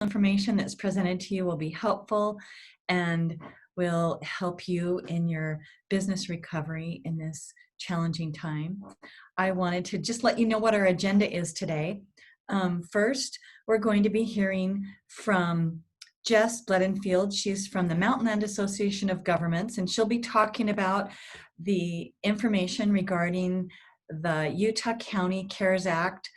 information that's presented to you will be helpful and will help you in your business recovery in this challenging time. I wanted to just let you know what our agenda is today. First, we're going to be hearing from Jess Bledenfield. She's from the Mountain Land Association of Governments, and she'll be talking about the information regarding the Utah County CARES Act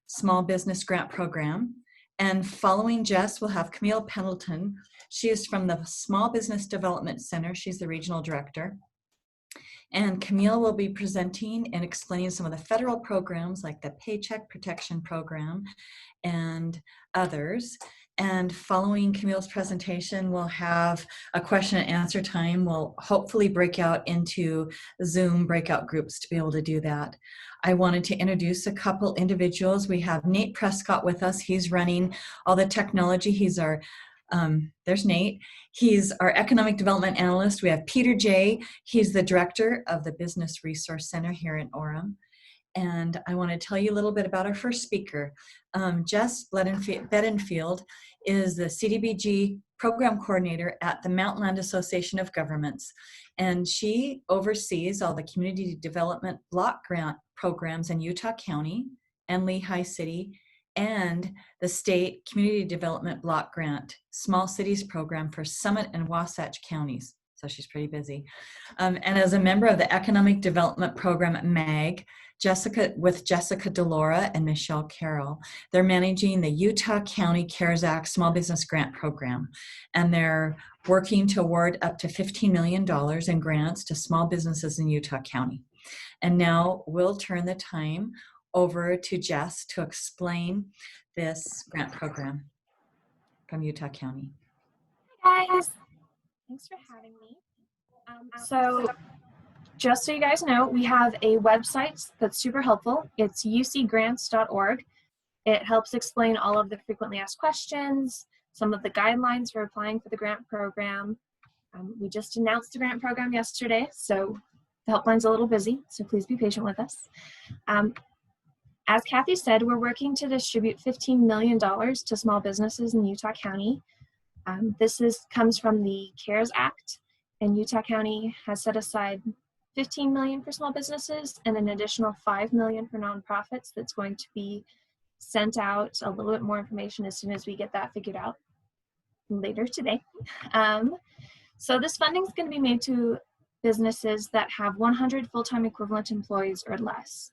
Small Business Grant Program. And following Jess, we'll have Camille Pendleton. She is from the Small Business Development Center. She's the regional director. And Camille will be presenting and explaining some of the federal programs like the Paycheck Protection Program and others. And following Camille's presentation, we'll have a question and answer time. We'll hopefully break out into Zoom breakout groups to be able to do that. I wanted to introduce a couple individuals. We have Nate Prescott with us. He's running all the technology. He's our, there's Nate. He's our economic development analyst. We have Peter J. He's the director of the Business Resource Center here in Orem. And I want to tell you a little bit about our first speaker. Jess Bledenfield is the CDBG program coordinator at the Mountain Land Association of Governments. And she oversees all the community development block grant programs in Utah County and Lehigh City, and the state community development block grant small cities program for Summit and Wasatch counties. So she's pretty busy. And as a member of the economic development program at MAG, Jessica Delora and Michelle Carroll, they're managing the Utah County CARES Act Small Business Grant Program. And they're working to award up to $15 million in grants to small businesses in Utah County. And now we'll turn the time over to Jess to explain this grant program from Utah County. Hi guys, thanks for having me. So just so you guys know, we have a website that's super helpful. It's ucgrants.org. It helps explain all of the frequently asked questions, some of the guidelines for applying for the grant program. We just announced the grant program yesterday, so the helpline's a little busy, so please be patient with us. As Kathy said, we're working to distribute $15 million to small businesses in Utah County. This comes from the CARES Act, and Utah County has set aside $15 million for small businesses and an additional $5 million for nonprofits that's going to be sent out. A little bit more information as soon as we get that figured out later today. So this funding is going to be made to businesses that have 100 full-time equivalent employees or less.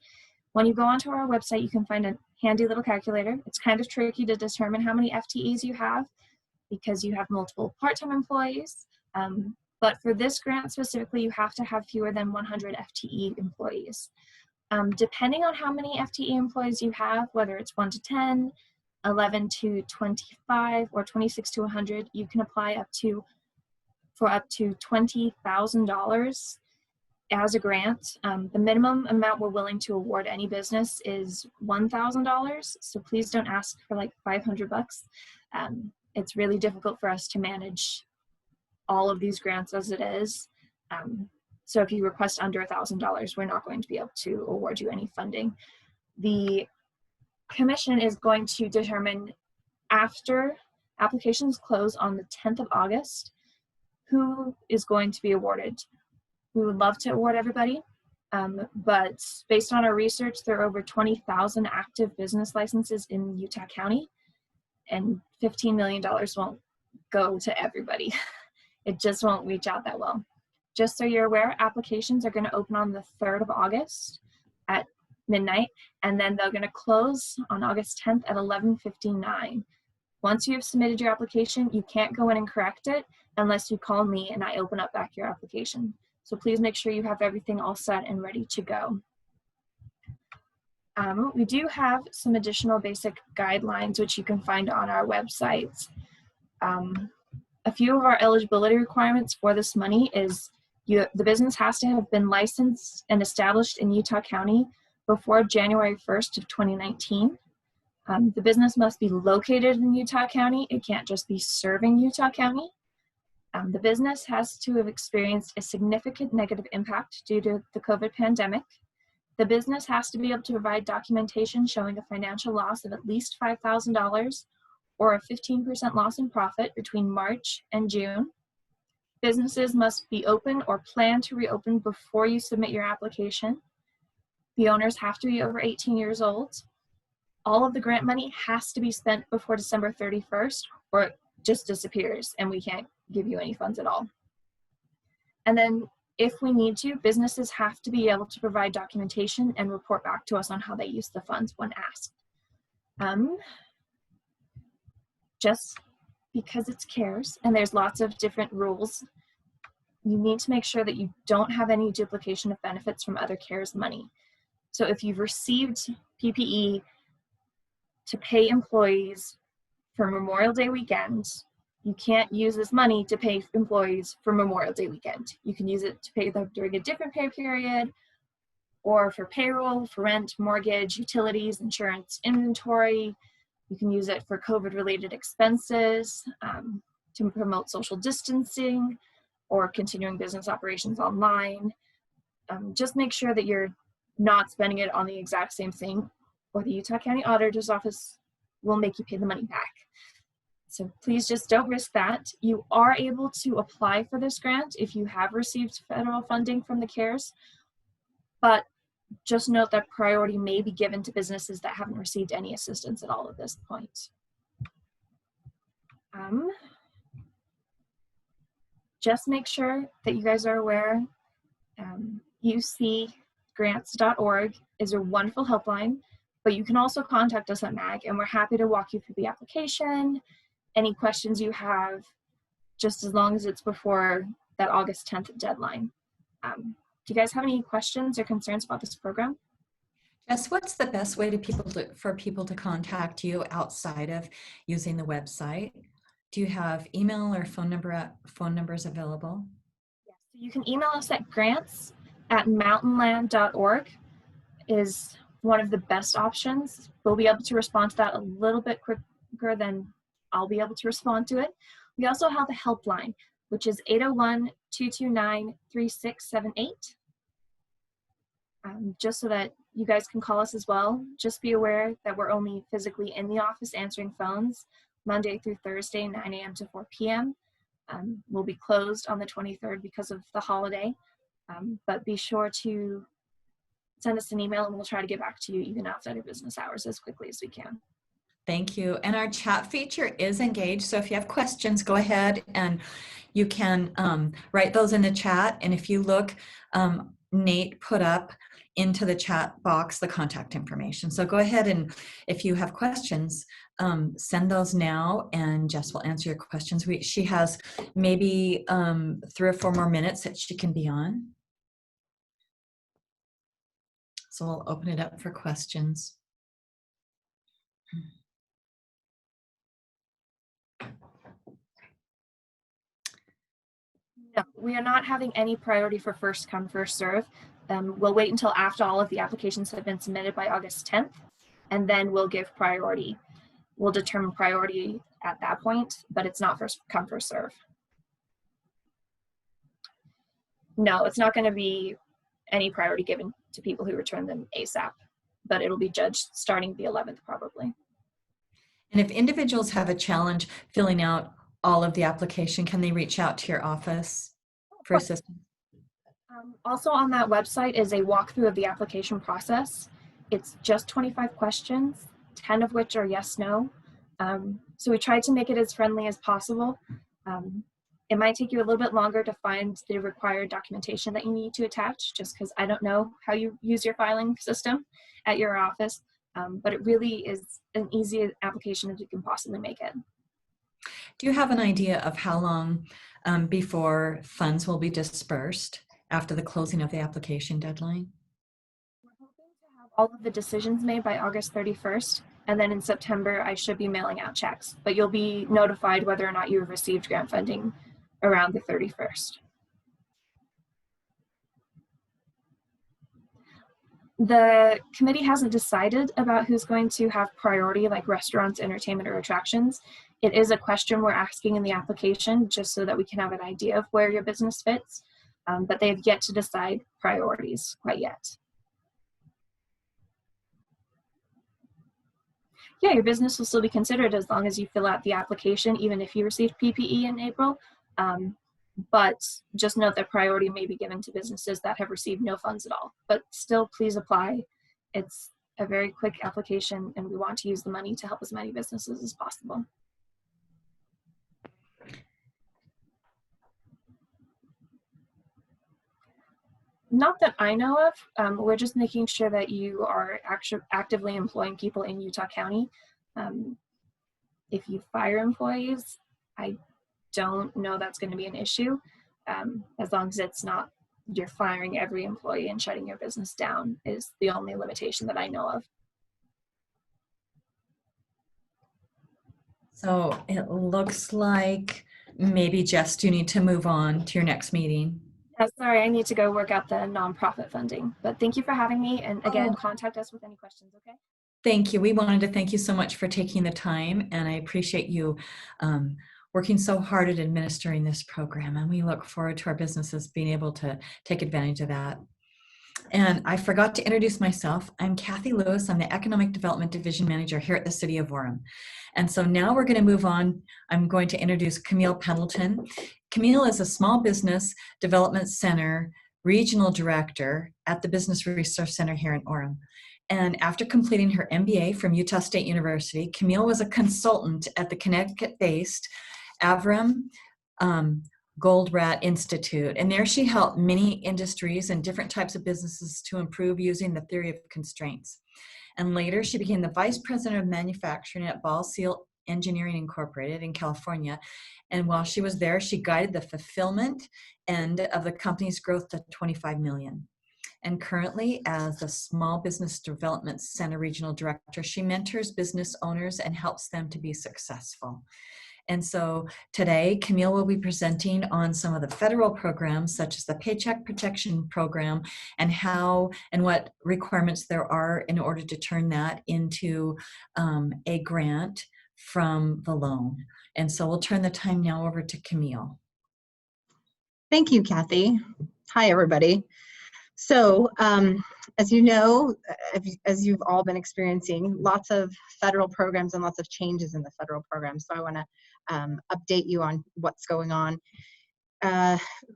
When you go onto our website, you can find a handy little calculator. It's kind of tricky to determine how many FTEs you have because you have multiple part-time employees. But for this grant specifically, you have to have fewer than 100 FTE employees. Depending on how many FTE employees you have, whether it's 1 to 10, 11 to 25, or 26 to 100, you can apply for up to $20,000 as a grant. The minimum amount we're willing to award any business is $1,000, so please don't ask for like 500 bucks. It's really difficult for us to manage all of these grants as it is. So if you request under $1,000, we're not going to be able to award you any funding. The commission is going to determine after applications close on the 10th of August, who is going to be awarded. We would love to award everybody, but based on our research, there are over 20,000 active business licenses in Utah County, and $15 million won't go to everybody. It just won't reach out that well. Just so you're aware, applications are going to open on the 3rd of August at midnight, and then they're going to close on August 10th at 11:59. Once you have submitted your application, you can't go in and correct it unless you call me and I open up back your application. So please make sure you have everything all set and ready to go. We do have some additional basic guidelines which you can find on our website. A few of our eligibility requirements for this money is the business has to have been licensed and established in Utah County before January 1st of 2019. The business must be located in Utah County. It can't just be serving Utah County. The business has to have experienced a significant negative impact due to the COVID pandemic. The business has to be able to provide documentation showing a financial loss of at least $5,000 or a 15% loss in profit between March and June. Businesses must be open or plan to reopen before you submit your application. The owners have to be over 18 years old. All of the grant money has to be spent before December 31st, or it just disappears and we can't give you any funds at all. And then if we need to, businesses have to be able to provide documentation and report back to us on how they use the funds when asked. Just because it's CARES and there's lots of different rules, you need to make sure that you don't have any duplication of benefits from other CARES money. So if you've received PPE to pay employees for Memorial Day weekend, you can't use this money to pay employees for Memorial Day weekend. You can use it to pay them during a different pay period, or for payroll, for rent, mortgage, utilities, insurance, inventory. You can use it for COVID-related expenses, to promote social distancing, or continuing business operations online. Just make sure that you're not spending it on the exact same thing, or the Utah County Auditor's Office will make you pay the money back. So please just don't risk that. You are able to apply for this grant if you have received federal funding from the CARES, but just note that priority may be given to businesses that haven't received any assistance at all at this point. Just make sure that you guys are aware, ucgrants.org is a wonderful helpline, but you can also contact us at MAG and we're happy to walk you through the application, any questions you have, just as long as it's before that August 10th deadline. Do you guys have any questions or concerns about this program? Jess, what's the best way for people to contact you outside of using the website? Do you have email or phone numbers available? Yes, so you can email us at grants@mountainland.org is one of the best options. We'll be able to respond to that a little bit quicker than I'll be able to respond to it. We also have a helpline, which is 801-229-3678. Just so that you guys can call us as well. Just be aware that we're only physically in the office answering phones Monday through Thursday, 9 a.m. to 4 p.m. We'll be closed on the 23rd because of the holiday, but be sure to send us an email and we'll try to get back to you even outside of business hours as quickly as we can. Thank you. And our chat feature is engaged. So if you have questions, go ahead and you can write those in the chat. And if you look, Nate put up into the chat box the contact information. So go ahead and if you have questions, send those now and Jess will answer your questions. She has maybe 3 or 4 more minutes that she can be on. So we'll open it up for questions. No, we are not having any priority for first come, first serve. We'll wait until after all of the applications have been submitted by August 10th, and then we'll give priority. We'll determine priority at that point, but it's not first come, first serve. No, it's not going to be any priority given to people who return them ASAP, but it'll be judged starting the 11th probably. And if individuals have a challenge filling out all of the application, can they reach out to your office for assistance? Also on that website is a walkthrough of the application process. It's just 25 questions, 10 of which are yes, no. So we tried to make it as friendly as possible. It might take you a little bit longer to find the required documentation that you need to attach, just because I don't know how you use your filing system at your office, but it really is an easy application as you can possibly make it. Do you have an idea of how long before funds will be dispersed after the closing of the application deadline? We're hoping to have all of the decisions made by August 31st, and then in September I should be mailing out checks, but you'll be notified whether or not you've received grant funding around the 31st. The committee hasn't decided about who's going to have priority, like restaurants, entertainment, or attractions. It is a question we're asking in the application just so that we can have an idea of where your business fits, but they have yet to decide priorities quite yet. Yeah, your business will still be considered as long as you fill out the application, even if you received PPE in April. But just note that priority may be given to businesses that have received no funds at all. But still, please apply. It's a very quick application, and we want to use the money to help as many businesses as possible. Not that I know of. We're just making sure that you are actively employing people in Utah County. If you fire employees, I don't know that's going to be an issue, as long as it's not you're firing every employee and shutting your business down is the only limitation that I know of. So it looks like maybe Jess, you need to move on to your next meeting. Sorry, I need to go work out the nonprofit funding, but thank you for having me. And again, Oh, contact us with any questions, okay? thank you. We wanted to thank you so much for taking the time, and I appreciate you working so hard at administering this program. And we look forward to our businesses being able to take advantage of that. And I forgot to introduce myself. I'm Kathy Lewis. I'm the Economic Development Division Manager here at the City of Orem. And so now we're going to move on. I'm going to introduce Camille Pendleton. Camille is a Small Business Development Center Regional Director at the Business Resource Center here in Orem. And after completing her MBA from Utah State University, Camille was a consultant at the Connecticut-based Avram Goldrat Institute. And there she helped many industries and different types of businesses to improve using the theory of constraints. And later she became the Vice President of Manufacturing at Ball Seal Engineering Incorporated in California. And while she was there, she guided the fulfillment end of the company's growth to 25 million. And currently, as the Small Business Development Center Regional Director, she mentors business owners and helps them to be successful. And so today, Camille will be presenting on some of the federal programs, such as the Paycheck Protection Program, and how and what requirements there are in order to turn that into a grant from the loan. And so we'll turn the time now over to Camille. Thank you, Kathy. Hi, everybody. So, as you know, as you've all been experiencing, lots of federal programs and lots of changes in the federal program. So I want to update you on what's going on.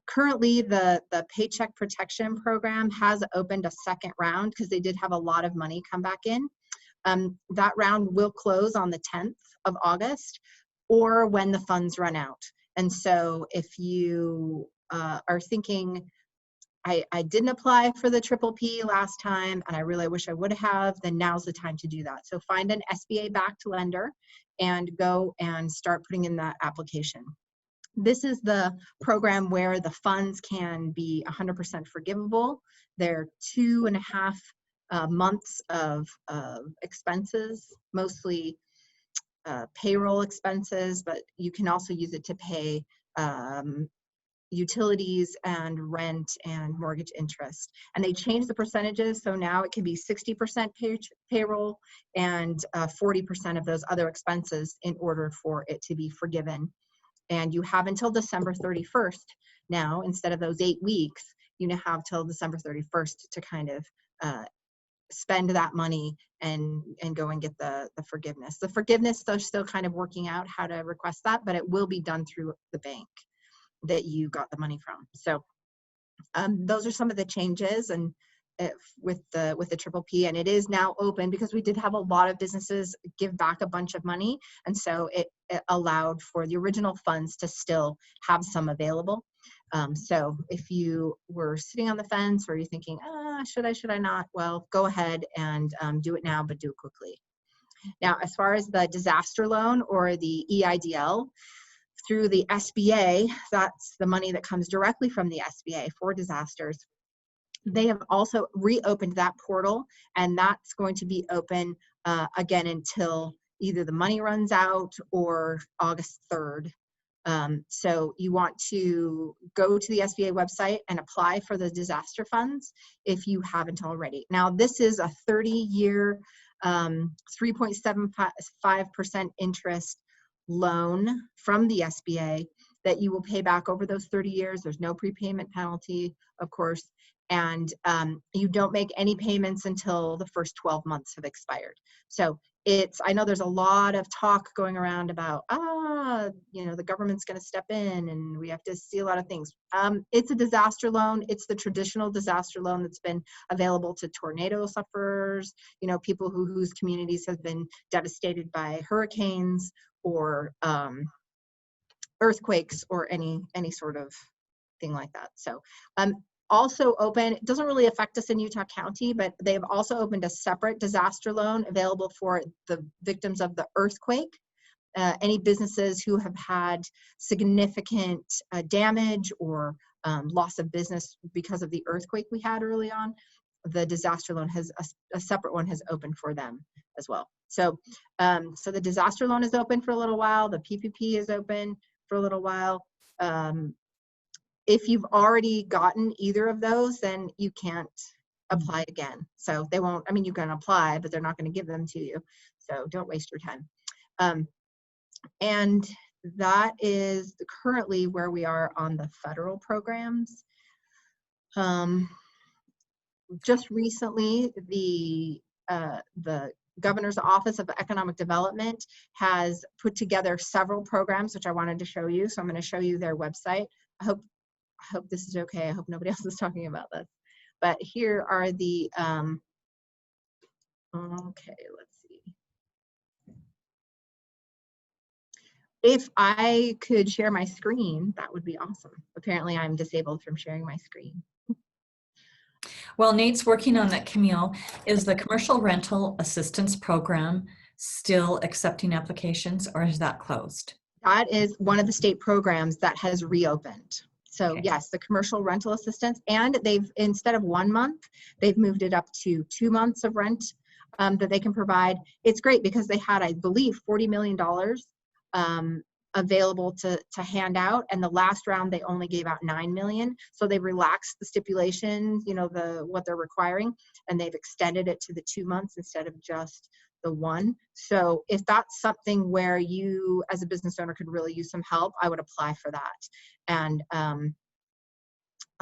Currently, the Paycheck Protection Program has opened a second round because they did have a lot of money come back in. That round will close on the 10th of August or when the funds run out. And so if you are thinking, I didn't apply for the PPP last time and I really wish I would have, then now's the time to do that. So find an SBA backed lender and go and start putting in that application. This is the program where the funds can be 100% forgivable. They're 2.5 months of expenses, mostly payroll expenses, but you can also use it to pay utilities and rent and mortgage interest. And they changed the percentages, so now it can be 60% payroll and 40% of those other expenses in order for it to be forgiven. And you have until December 31st now, instead of those 8 weeks, you now have till December 31st to kind of spend that money and go and get the forgiveness. The forgiveness, they're still kind of working out how to request that, but it will be done through the bank that you got the money from. So those are some of the changes and with the PPP, and it is now open because we did have a lot of businesses give back a bunch of money, and so it allowed for the original funds to still have some available. So if you were sitting on the fence or you're thinking, should I not? Well, go ahead and do it now, but do it quickly. Now, as far as the disaster loan or the EIDL, through the SBA, that's the money that comes directly from the SBA for disasters. They have also reopened that portal, and that's going to be open again until either the money runs out or August 3rd. So you want to go to the SBA website and apply for the disaster funds if you haven't already. Now, this is a 30-year, 3.75% interest loan from the SBA that you will pay back over those 30 years. There's no prepayment penalty, of course, and you don't make any payments until the first 12 months have expired. So I know there's a lot of talk going around about, the government's going to step in and we have to see a lot of things. It's a disaster loan. It's the traditional disaster loan that's been available to tornado sufferers, people whose communities have been devastated by hurricanes or earthquakes or any sort of thing like that. So also open, it doesn't really affect us in Utah County, but they've also opened a separate disaster loan available for the victims of the earthquake. Any businesses who have had significant damage or loss of business because of the earthquake we had early on, the disaster loan has a separate one has opened for them as well. So the disaster loan is open for a little while. The PPP is open for a little while. If you've already gotten either of those, then you can't apply again. So they won't, you can apply, but they're not going to give them to you. So don't waste your time. And that is currently where we are on the federal programs. Just recently, the Governor's Office of Economic Development has put together several programs, which I wanted to show you. So I'm going to show you their website. I hope this is okay. I hope nobody else is talking about this. But here are the, okay, let's see. If I could share my screen, that would be awesome. Apparently I'm disabled from sharing my screen. Well, Nate's working on that, Camille. Is the Commercial Rental Assistance Program still accepting applications, or is that closed? That is one of the state programs that has reopened. So Okay. yes, the commercial rental assistance, and they've, instead of 1 month, they've moved it up to 2 months of rent that they can provide. It's great because they had, I believe, $40 million available to hand out, and the last round they only gave out 9 million. So they relaxed the stipulations, what they're requiring, and they've extended it to the 2 months instead of just the 1. So if that's something where you as a business owner could really use some help, I would apply for that. And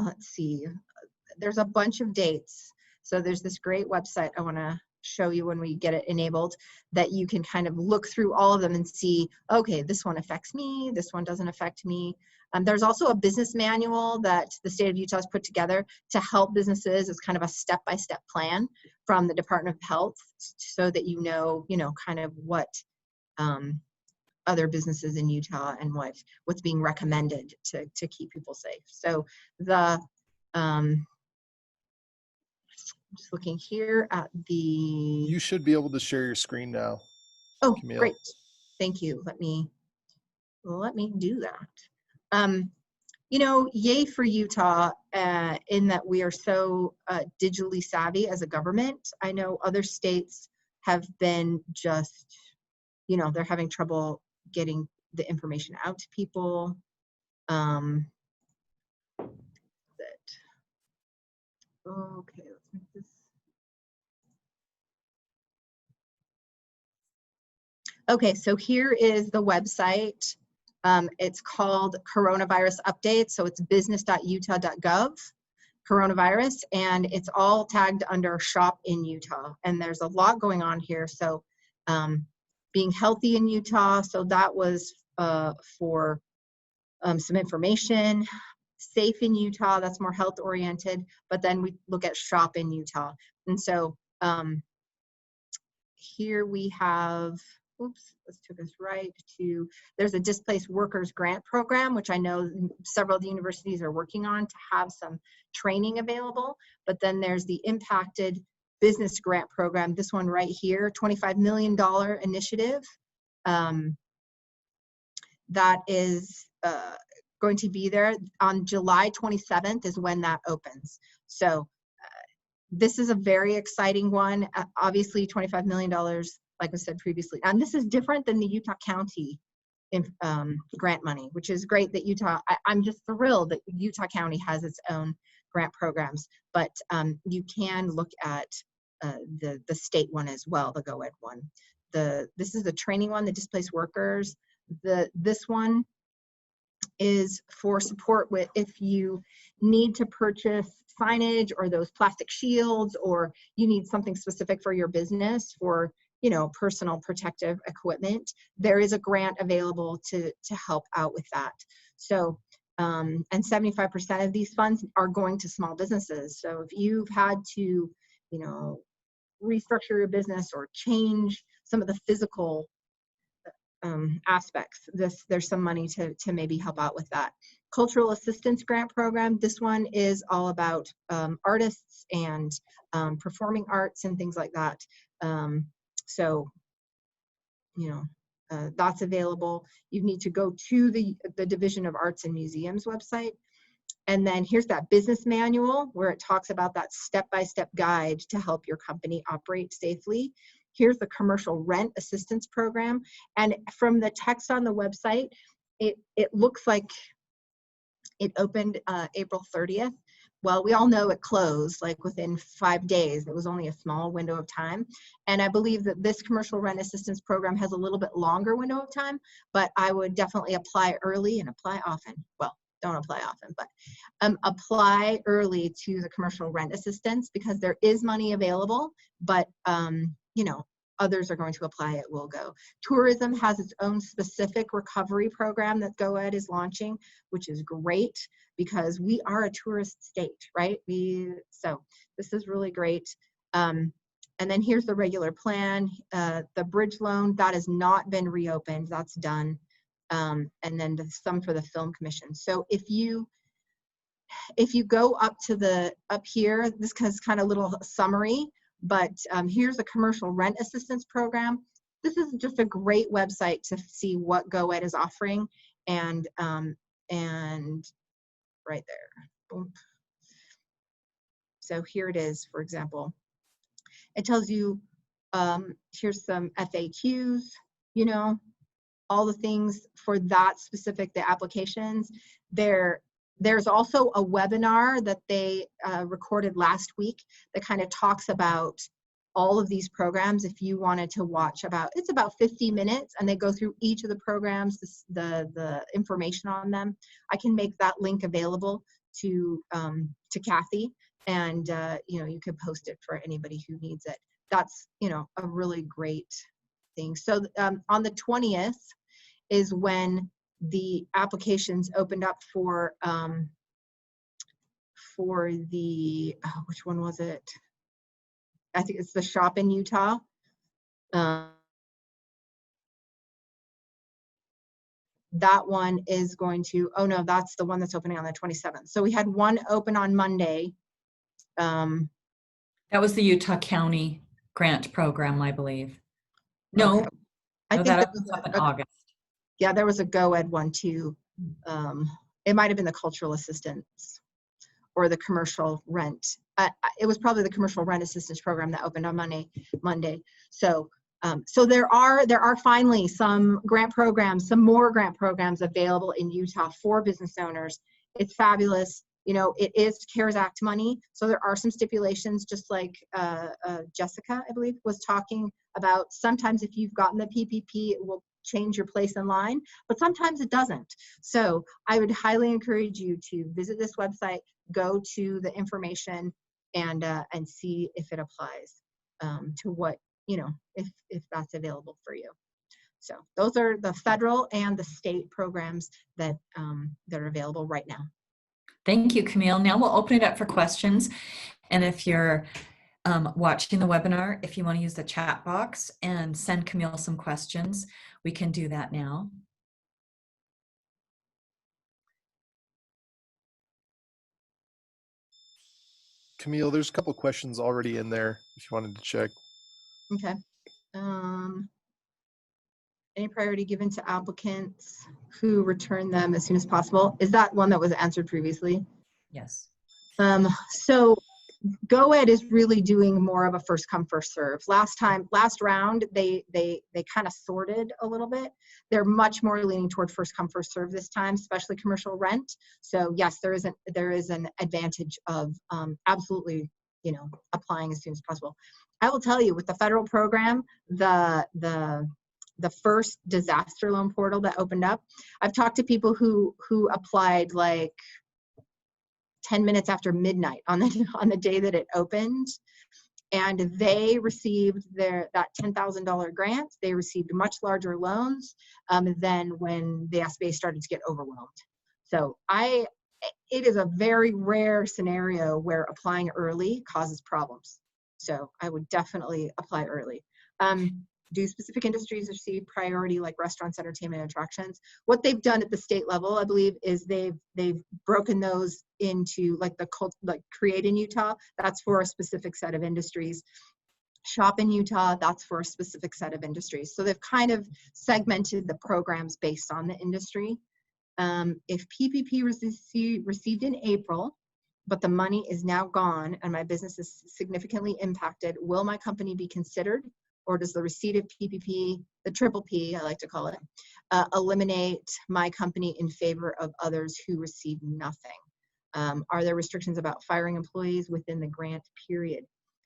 let's see, there's a bunch of dates. So there's this great website I want to show you when we get it enabled, that you can kind of look through all of them and see, okay, this one affects me, this one doesn't affect me. There's also a business manual that the state of Utah has put together to help businesses as kind of a step-by-step plan from the Department of Health, so that you know kind of what other businesses in Utah and what's being recommended to keep people safe. So the just looking here at the. You should be able to share your screen now. Oh, Camille. Great. Thank you. Let me do that. Yay for Utah in that we are so digitally savvy as a government. I know other states have been just, they're having trouble getting the information out to people. Okay, let's make this. Okay, so here is the website. It's called Coronavirus Update. So it's business.utah.gov, coronavirus, and it's all tagged under Shop in Utah. And there's a lot going on here. So being healthy in Utah. So that was for some information. Safe in Utah, that's more health oriented, but then we look at Shop in Utah. And so here we have, oops, let's take us right to, there's a displaced workers grant program, which I know several of the universities are working on to have some training available. But then there's the impacted business grant program, this one right here, $25 million initiative. That is going to be there on July 27th is when that opens. So this is a very exciting one. Obviously $25 million, like I said previously. And this is different than the Utah County grant money, which is great that Utah, I'm just thrilled that Utah County has its own grant programs, but you can look at the state one as well, the GoEd one. This is the training one, the displaced workers. This one is for support with if you need to purchase signage or those plastic shields, or you need something specific for your business for personal protective equipment, there is a grant available to help out with that. So, and 75% of these funds are going to small businesses. So if you've had to, restructure your business or change some of the physical aspects, there's some money to maybe help out with that. Cultural Assistance Grant Program, this one is all about artists and performing arts and things like that. So, that's available. You need to go to the Division of Arts and Museums website. And then here's that business manual where it talks about that step-by-step guide to help your company operate safely. Here's the Commercial Rent Assistance Program. And from the text on the website, it looks like it opened April 30th. Well, we all know it closed like within 5 days. It was only a small window of time. And I believe that this Commercial Rent Assistance Program has a little bit longer window of time, but I would definitely apply early and apply often. Well, don't apply often, but apply early to the commercial rent assistance because there is money available, but others are going to apply, it will go. Tourism has its own specific recovery program that GoEd is launching, which is great because we are a tourist state, right? So this is really great. And then here's the regular plan. The bridge loan, that has not been reopened, that's done. And then the sum for the Film Commission. So if you go up here, this is kind of a little summary, but here's the Commercial Rent Assistance Program. This is just a great website to see what GoEd is offering, and right there. Boom. So here it is, for example. It tells you, here's some FAQs, all the things for that specific, the applications. There's also a webinar that they recorded last week that kind of talks about all of these programs. If you wanted to watch it's about 50 minutes and they go through each of the programs, the information on them. I can make that link available to Kathy, and you can post it for anybody who needs it. That's a really great thing. So on the 20th is when the applications opened up for the, which one was it? I think it's the shop in Utah. That one is going to, oh no, that's the one that's opening on the 27th. So we had one open on Monday. That was the Utah County grant program, I believe. No, okay. I think that that was was up in August. Yeah, there was a GoEd one too. It might have been the cultural assistance or the commercial rent. It was probably the commercial rent assistance program that opened on Monday. So, so there are finally some more grant programs available in Utah for business owners. It's fabulous. It is CARES Act money, so there are some stipulations, just like Jessica, I believe, was talking about. Sometimes if you've gotten the PPP, it will change your place in line, but sometimes it doesn't. So I would highly encourage you to visit this website, go to the information, and see if it applies to what, if that's available for you. So those are the federal and the state programs that are available right now. Thank you, Camille. Now we'll open it up for questions. And if you're watching the webinar, if you want to use the chat box and send Camille some questions, we can do that now. Camille, there's a couple questions already in there if you wanted to check. Okay. Any priority given to applicants who return them as soon as possible? Is that one that was answered previously? Yes. So GoEd is really doing more of a first come, first serve. Last round, they kind of sorted a little bit. They're much more leaning toward first come, first serve this time, especially commercial rent. So yes, there is an advantage of absolutely, applying as soon as possible. I will tell you, with the federal program, the first disaster loan portal that opened up, I've talked to people who applied like 10 minutes after midnight on the day that it opened, and they received that $10,000 grant. They received much larger loans than when the SBA started to get overwhelmed. So it is a very rare scenario where applying early causes problems. So I would definitely apply early. Do specific industries receive priority like restaurants, entertainment, attractions? What they've done at the state level, I believe, is they've broken those into like Create in Utah, that's for a specific set of industries. Shop in Utah, that's for a specific set of industries. So they've kind of segmented the programs based on the industry. If PPP was received in April, but the money is now gone and my business is significantly impacted, will my company be considered? Or does the receipt of PPP, the triple P, I like to call it, eliminate my company in favor of others who receive nothing? Are there restrictions about firing employees within the grant period?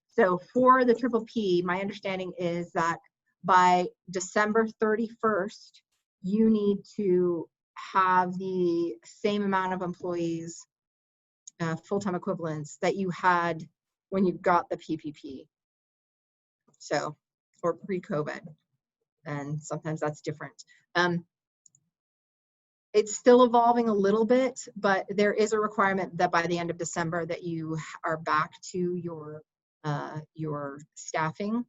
So for the triple P, my understanding is that by December 31st, you need to have the same amount of employees, full-time equivalents, that you had when you got the PPP. So, or pre-COVID, and sometimes that's different. It's still evolving a little bit, but there is a requirement that by the end of December that you are back to your staffing.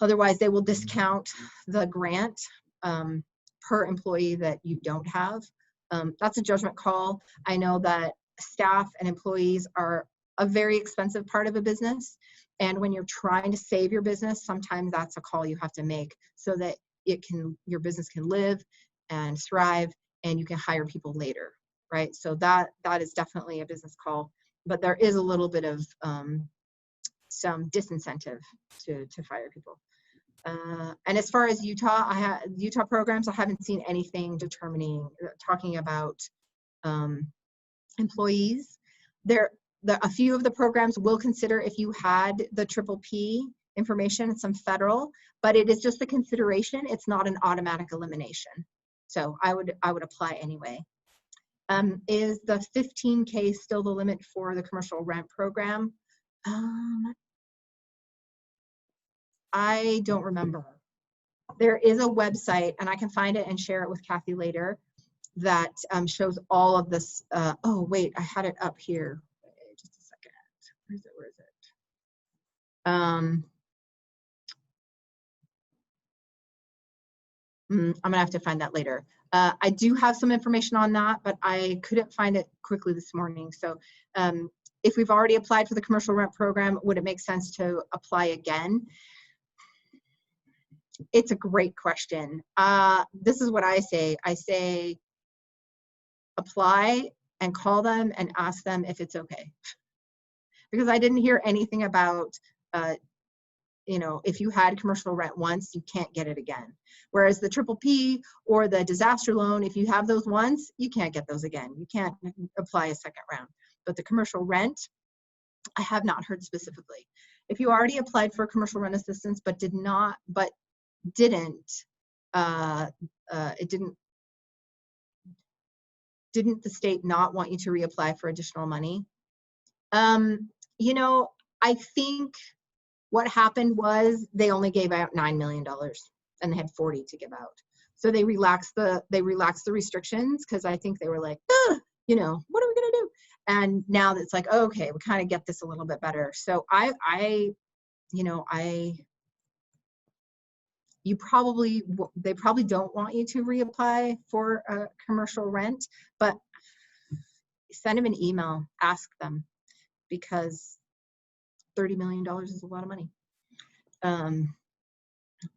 Otherwise, they will discount the grant per employee that you don't have. That's a judgment call. I know that staff and employees are a very expensive part of a business. And when you're trying to save your business, sometimes that's a call you have to make so that your business can live and thrive and you can hire people later, right? So that is definitely a business call, but there is a little bit of some disincentive to fire people. And as far as Utah programs, I haven't seen anything talking about employees. A few of the programs will consider if you had the triple P information and some federal, but it is just a consideration. It's not an automatic elimination. So I would apply anyway. Is the 15K still the limit for the commercial rent program? I don't remember. There is a website, and I can find it and share it with Kathy later, that shows all of this. Oh, wait, I had it up here. Just a second. Where is it? I'm gonna have to find that later. I do have some information on that, but I couldn't find it quickly this morning. So if we've already applied for the commercial rent program, would it make sense to apply again? It's a great question. This is what I say. I say, apply and call them and ask them if it's okay. Because I didn't hear anything about, if you had commercial rent once, you can't get it again. Whereas the triple P or the disaster loan, if you have those once, you can't get those again. You can't apply a second round. But the commercial rent, I have not heard specifically. If you already applied for commercial rent assistance but didn't the state not want you to reapply for additional money? I think what happened was they only gave out $9 million and they had 40 to give out. So they relaxed the restrictions because I think they were like, what are we gonna do? And now it's like, oh, okay, we kind of get this a little bit better. So they probably don't want you to reapply for a commercial rent, but send them an email, ask them, because $30 million is a lot of money.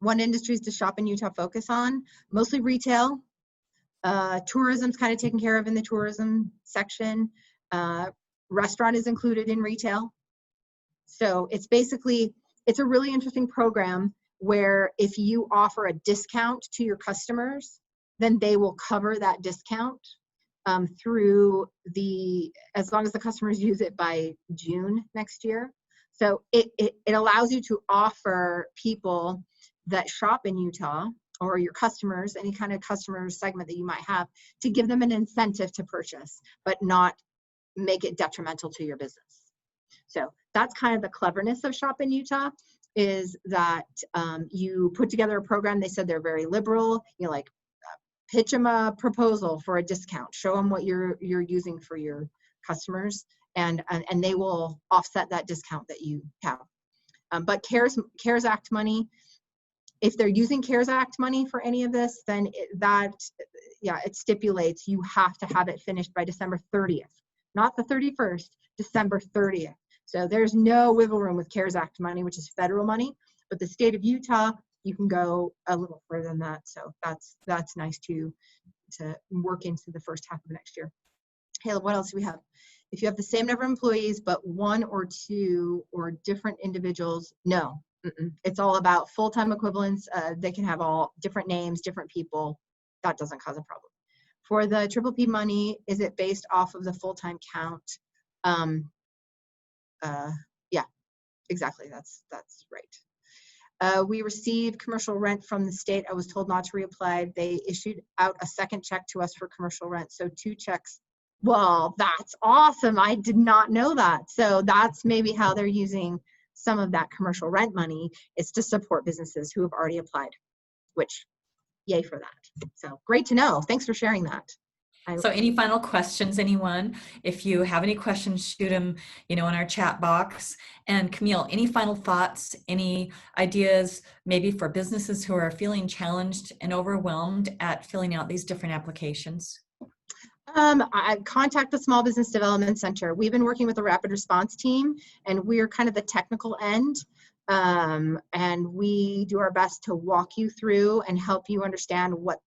What industries does Shop in Utah focus on? Mostly retail. Tourism's kind of taken care of in the tourism section. Restaurant is included in retail. So it's a really interesting program where if you offer a discount to your customers, then they will cover that discount as long as the customers use it by June next year. So it allows you to offer people that shop in Utah, or your customers, any kind of customer segment that you might have, to give them an incentive to purchase, but not make it detrimental to your business. So that's kind of the cleverness of Shop in Utah, is that you put together a program. They said they're very liberal. You know, like pitch them a proposal for a discount, show them what you're using for your customers, and they will offset that discount that you have. But CARES Act money, if they're using CARES Act money for any of this, then it stipulates you have to have it finished by December 30th, not the 31st, December 30th. So there's no wiggle room with CARES Act money, which is federal money, but the state of Utah, you can go a little further than that. So that's nice to work into the first half of next year. Hey, what else do we have? If you have the same number of employees, but one or two or different individuals, no. It's all about full-time equivalents. They can have all different names, different people. That doesn't cause a problem. For the Triple P money, is it based off of the full-time count? Yeah, exactly. That's right. We received commercial rent from the state. I was told not to reapply. They issued out a second check to us for commercial rent. So 2 checks. Well, that's awesome. I did not know that. So that's maybe how they're using some of that commercial rent money, is to support businesses who have already applied, which yay for that. So great to know. Thanks for sharing that. So any final questions, anyone? If you have any questions, shoot them, in our chat box. And Camille, any final thoughts, any ideas maybe for businesses who are feeling challenged and overwhelmed at filling out these different applications? I contact the Small Business Development Center. We've been working with the rapid response team, and we're kind of the technical end. And we do our best to walk you through and help you understand what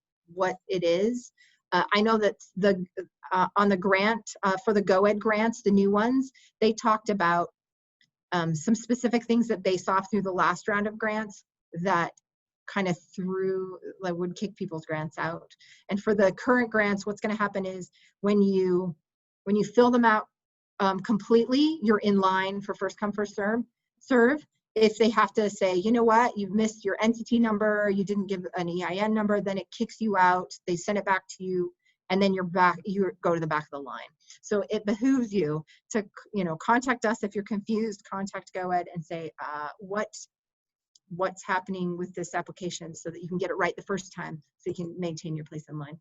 it is. I know that on the grant, for the GoEd grants, the new ones, they talked about some specific things that they saw through the last round of grants that kind of would kick people's grants out. And for the current grants, what's going to happen is when you fill them out completely, you're in line for first come, first serve. If they have to say, you know what, you've missed your entity number, you didn't give an EIN number, then it kicks you out. They send it back to you, and then you go to the back of the line. So it behooves you to, contact us if you're confused. Contact GoEd and say what's happening with this application, so that you can get it right the first time, so you can maintain your place in line.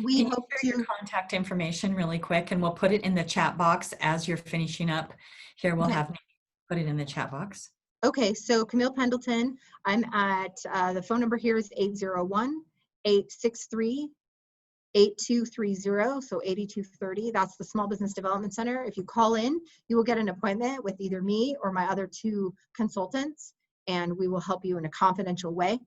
We Can hope you share to your contact information really quick, and we'll put it in the chat box as you're finishing up. Here, we'll have put it in the chat box. Okay, so Camille Pendleton, I'm at, the phone number here is 801-863-8230, so 8230. That's the Small Business Development Center. If you call in, you will get an appointment with either me or my other 2 consultants, and we will help you in a confidential way.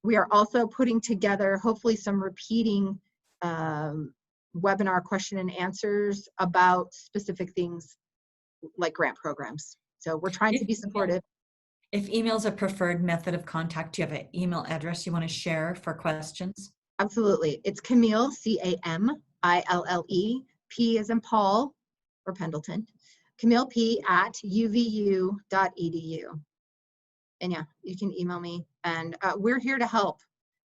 We are also putting together, hopefully, some repeating webinar question and answers about specific things like grant programs. So we're trying to be supportive. If email is a preferred method of contact, do you have an email address you want to share for questions? Absolutely. It's Camille, CAMILLE, P as in Paul or Pendleton, Camille P at uvu.edu. And yeah, you can email me, and we're here to help.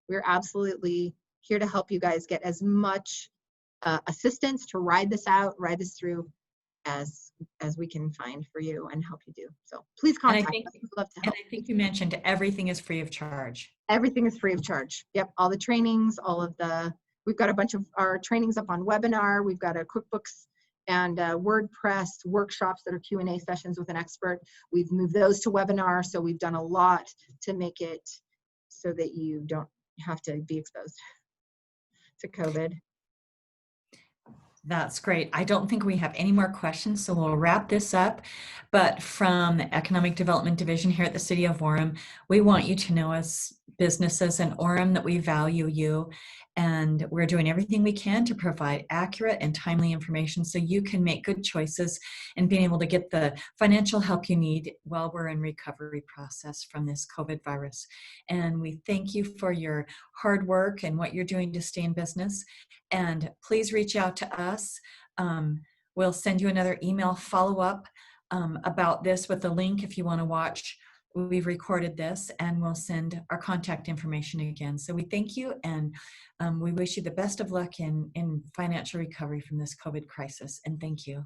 We're absolutely here to help you guys get as much assistance to ride this through as we can find for you and help you do. So please contact us. We'd love to help. And I think you mentioned everything is free of charge. Everything is free of charge. Yep, all the trainings, we've got a bunch of our trainings up on webinar. We've got a QuickBooks and WordPress workshops that are Q&A sessions with an expert. We've moved those to webinar, so we've done a lot to make it so that you don't have to be exposed to COVID. That's great. I don't think we have any more questions, so we'll wrap this up. But from the Economic Development Division here at the City of Orem, we want you to know, as businesses in Orem, that we value you, and we're doing everything we can to provide accurate and timely information so you can make good choices and being able to get the financial help you need while we're in recovery process from this COVID virus. And we thank you for your hard work and what you're doing to stay in business. And please reach out to us. We'll send you another email follow-up about this with a link if you want to watch. We've recorded this, and we'll send our contact information again. So we thank you, and we wish you the best of luck in financial recovery from this COVID crisis. And thank you.